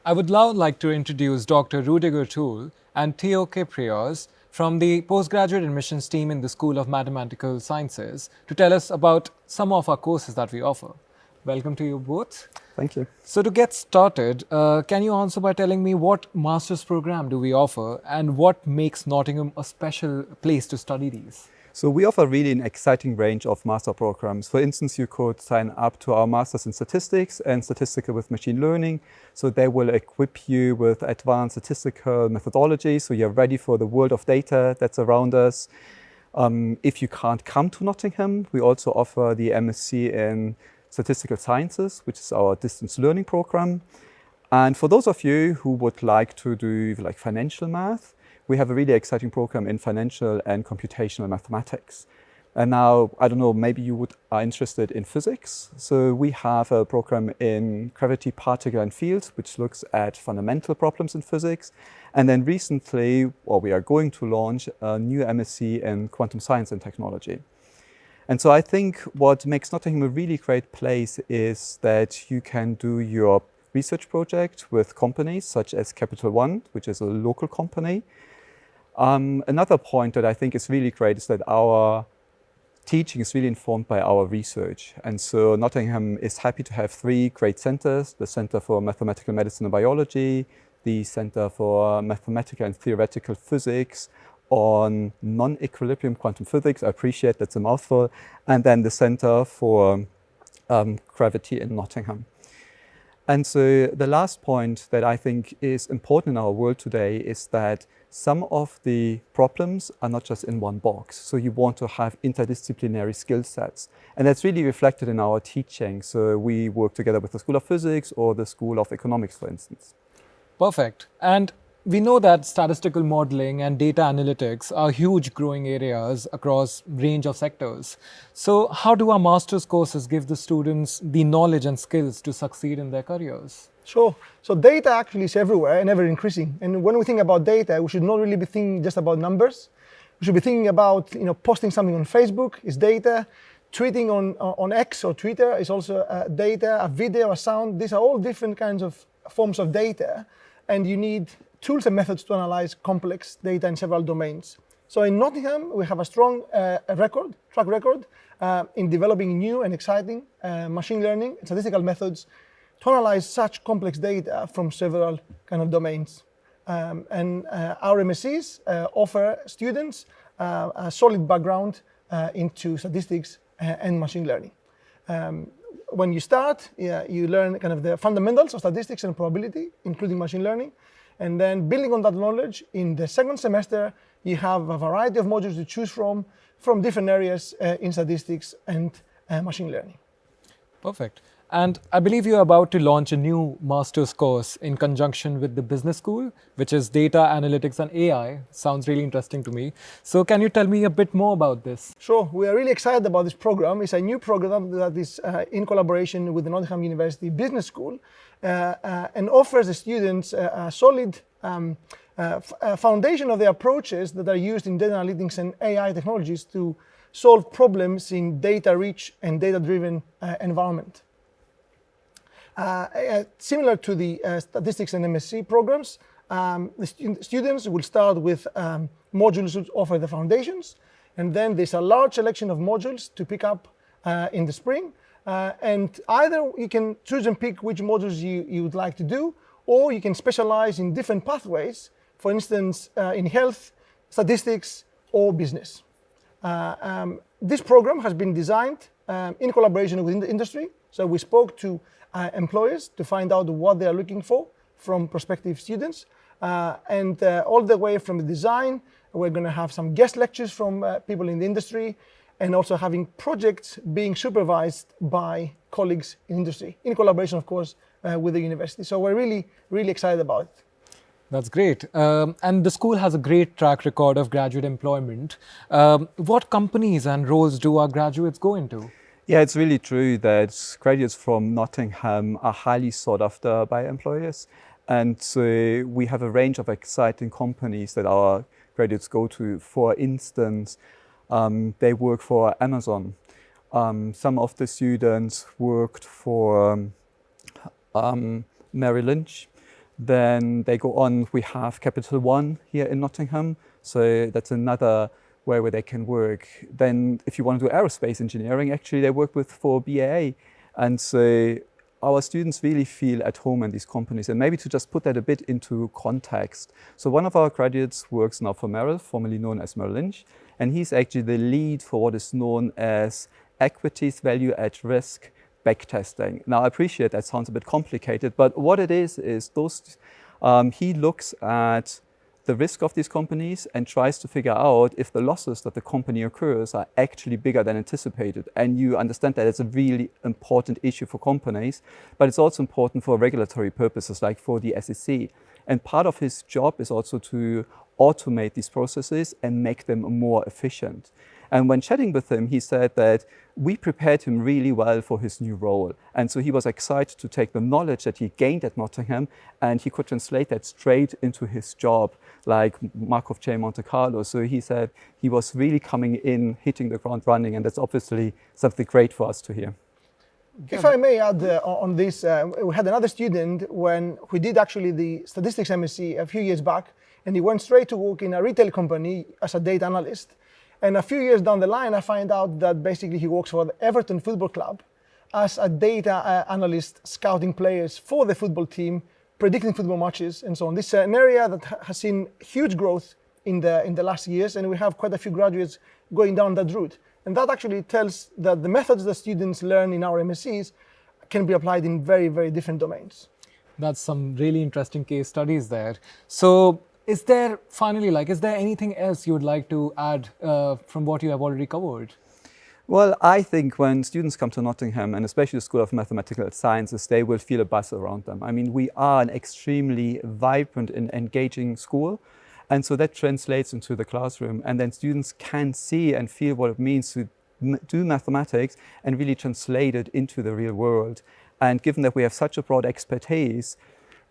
I would now like to introduce Dr. Ruediger Thul and Theo Kypraios from the postgraduate admissions team in the School of Mathematical Sciences to tell us about some of our courses that we offer. Welcome to you both. Thank you. So to get started, can you answer by telling me what master's program do we offer and what makes Nottingham a special place to study these? So we offer really an exciting range of master programs. For instance, you could sign up to our Masters in Statistics and Statistical with Machine Learning. So they will equip you with advanced statistical methodology, so you're ready for the world of data that's around us. If you can't come to Nottingham, we also offer the MSc in Statistical Sciences, which is our distance learning program. And for those of you who would like to do like financial math, we have a really exciting program in financial and computational mathematics. And now, I don't know, maybe you are interested in physics. So we have a program in gravity, particle and fields, which looks at fundamental problems in physics. And then recently, we are going to launch a new MSc in quantum science and technology. And so I think what makes Nottingham a really great place is that you can do your research project with companies such as Capital One, which is a local company. Another point that I think is really great is that our teaching is really informed by our research. And so Nottingham is happy to have three great centers: the Center for Mathematical Medicine and Biology, the Center for Mathematical and Theoretical Physics on non-equilibrium quantum physics. I appreciate that's a mouthful. And then the Center for Gravity in Nottingham. And so the last point that I think is important in our world today is that some of the problems are not just in one box. So you want to have interdisciplinary skill sets. And that's really reflected in our teaching. So we work together with the School of Physics or the School of Economics, for instance. Perfect. And we know that statistical modeling and data analytics are huge growing areas across range of sectors. So how do our master's courses give the students the knowledge and skills to succeed in their careers? Sure. So data actually is everywhere and ever increasing. And when we think about data, we should not really be thinking just about numbers. We should be thinking about, posting something on Facebook is data, tweeting on X or Twitter is also data, a video, a sound. These are all different kinds of forms of data, and you need tools and methods to analyze complex data in several domains. So in Nottingham, we have a strong track record in developing new and exciting machine learning and statistical methods to analyze such complex data from several kind of domains. And our MSCs offer students a solid background into statistics and machine learning. When you start, you learn kind of the fundamentals of statistics and probability, including machine learning. And then building on that knowledge, in the second semester, you have a variety of modules to choose from different areas in statistics and machine learning. Perfect. And I believe you're about to launch a new master's course in conjunction with the business school, which is data analytics and AI. Sounds really interesting to me. So can you tell me a bit more about this? Sure. We are really excited about this program. It's a new program that is in collaboration with the Nottingham University Business School and offers the students a solid foundation of the approaches that are used in data analytics and AI technologies to solve problems in data-rich and data-driven environment. Similar to the statistics and MSc programs, the students will start with modules which offer the foundations, and then there's a large selection of modules to pick up in the spring. And either you can choose and pick which modules you would like to do, or you can specialize in different pathways, for instance, in health, statistics, or business. This program has been designed in collaboration with the industry. So we spoke to employers to find out what they are looking for from prospective students. And all the way from the design, we're going to have some guest lectures from people in the industry, and also having projects being supervised by colleagues in industry, in collaboration, of course, with the university. So we're really, really excited about it. That's great. And the school has a great track record of graduate employment. What companies and roles do our graduates go into? Yeah, it's really true that graduates from Nottingham are highly sought after by employers. And so we have a range of exciting companies that our graduates go to. For instance, they work for Amazon. Some of the students worked for Merrill Lynch. Then they go on, we have Capital One here in Nottingham. So that's another way where they can work. Then if you want to do aerospace engineering, actually they work with for BAE. And so our students really feel at home in these companies. And maybe to just put that a bit into context. So one of our graduates works now for Merrill, formerly known as Merrill Lynch. And he's actually the lead for what is known as equities value at risk backtesting. Now I appreciate that sounds a bit complicated, but what it is those, he looks at the risk of these companies and tries to figure out if the losses that the company occurs are actually bigger than anticipated. And you understand that it's a really important issue for companies, but it's also important for regulatory purposes, like for the SEC. And part of his job is also to automate these processes and make them more efficient. And when chatting with him, he said that we prepared him really well for his new role. And so he was excited to take the knowledge that he gained at Nottingham and he could translate that straight into his job, like Markov chain Monte Carlo. So he said he was really coming in, hitting the ground running, and that's obviously something great for us to hear. If I may add on this, we had another student when we did actually the statistics MSc a few years back, and he went straight to work in a retail company as a data analyst. And a few years down the line, I find out that basically he works for the Everton Football Club as a data analyst, scouting players for the football team, predicting football matches, and so on. This is an area that has seen huge growth in the last years, and we have quite a few graduates going down that route. And that actually tells that the methods that students learn in our MSCs can be applied in very, very different domains. That's some really interesting case studies there. So is there anything else you would like to add from what you have already covered? Well, I think when students come to Nottingham, and especially the School of Mathematical Sciences, they will feel a buzz around them. I mean, we are an extremely vibrant and engaging school. And so that translates into the classroom. And then students can see and feel what it means to do mathematics and really translate it into the real world. And given that we have such a broad expertise,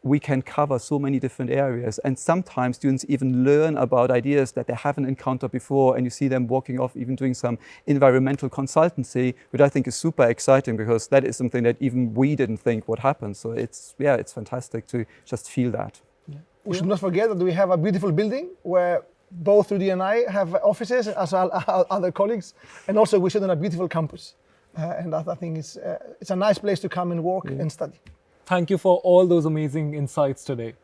we can cover so many different areas. And sometimes students even learn about ideas that they haven't encountered before. And you see them walking off, even doing some environmental consultancy, which I think is super exciting because that is something that even we didn't think would happen. So it's fantastic to just feel that. Yeah. We should not forget that we have a beautiful building where both Rudy and I have offices as well as other colleagues. And also we sit on a beautiful campus. And that I think it's a nice place to come and work and study. Thank you for all those amazing insights today.